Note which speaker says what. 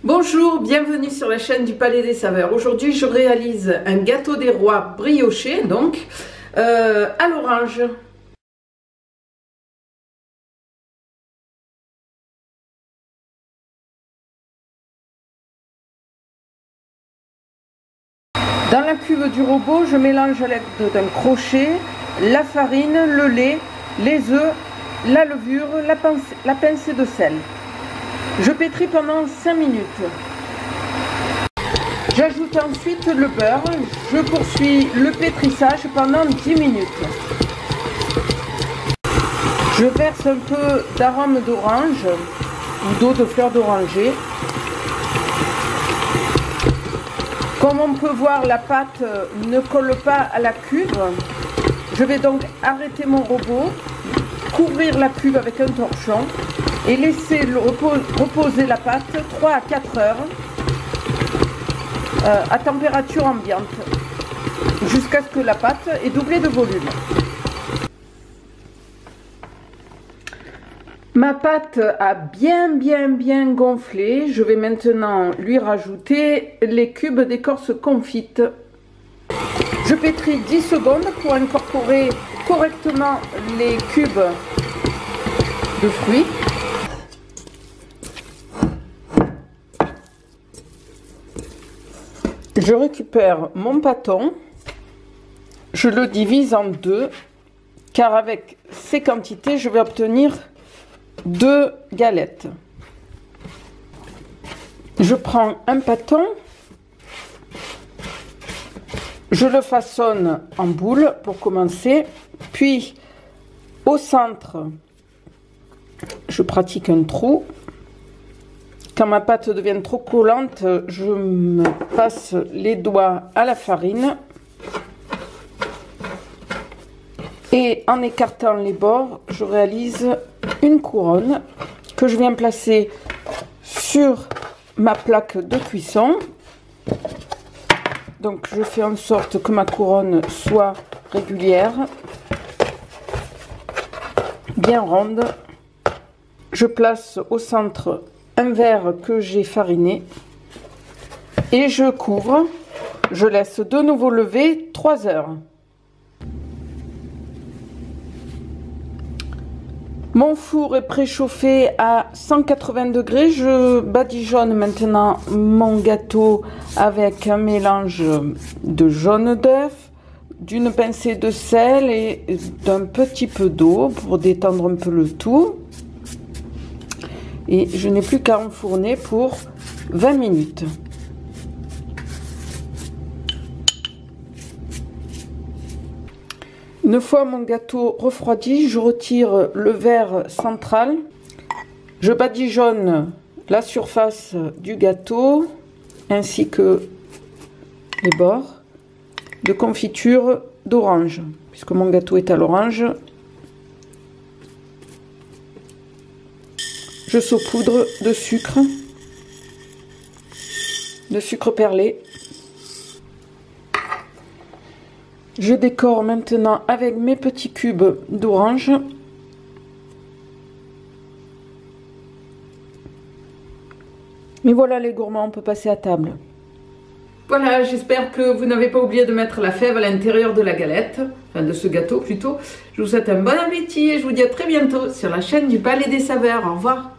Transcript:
Speaker 1: Bonjour, bienvenue sur la chaîne du Palais des Saveurs. Aujourd'hui, je réalise un gâteau des rois brioché, donc à l'orange. Dans la cuve du robot, je mélange à l'aide d'un crochet la farine, le lait, les œufs, la levure, la pincée de sel. Je pétris pendant 5 minutes. J'ajoute ensuite le beurre. Je poursuis le pétrissage pendant 10 minutes. Je verse un peu d'arôme d'orange ou d'eau de fleur d'oranger. Comme on peut voir, la pâte ne colle pas à la cuve. Je vais donc arrêter mon robot, couvrir la cuve avec un torchon et laisser reposer la pâte 3 à 4 heures à température ambiante jusqu'à ce que la pâte ait doublé de volume. Ma pâte a bien gonflé. Je vais maintenant lui rajouter les cubes d'écorce confite. Je pétris 10 secondes pour incorporer correctement les cubes de fruits. Je récupère mon pâton, je le divise en deux, car avec ces quantités, je vais obtenir 2 galettes. Je prends un pâton, je le façonne en boule pour commencer, puis au centre, je pratique un trou. Quand ma pâte devient trop collante, je me passe les doigts à la farine et en écartant les bords, je réalise une couronne que je viens placer sur ma plaque de cuisson. Donc je fais en sorte que ma couronne soit régulière, bien ronde. Je place au centre un verre que j'ai fariné et je couvre. Je laisse de nouveau lever 3 heures. Mon four est préchauffé à 180 degrés. Je badigeonne maintenant mon gâteau avec un mélange de jaune d'œuf, d'une pincée de sel et d'un petit peu d'eau pour détendre un peu le tout. Et je n'ai plus qu'à enfourner pour 20 minutes. Une fois mon gâteau refroidi, je retire le verre central. Je badigeonne la surface du gâteau ainsi que les bords de confiture d'orange, puisque mon gâteau est à l'orange. Je saupoudre de sucre perlé. Je décore maintenant avec mes petits cubes d'orange. Et voilà les gourmands, on peut passer à table. Voilà, j'espère que vous n'avez pas oublié de mettre la fève à l'intérieur de la galette, enfin de ce gâteau plutôt. Je vous souhaite un bon appétit et je vous dis à très bientôt sur la chaîne du Palais des Saveurs. Au revoir.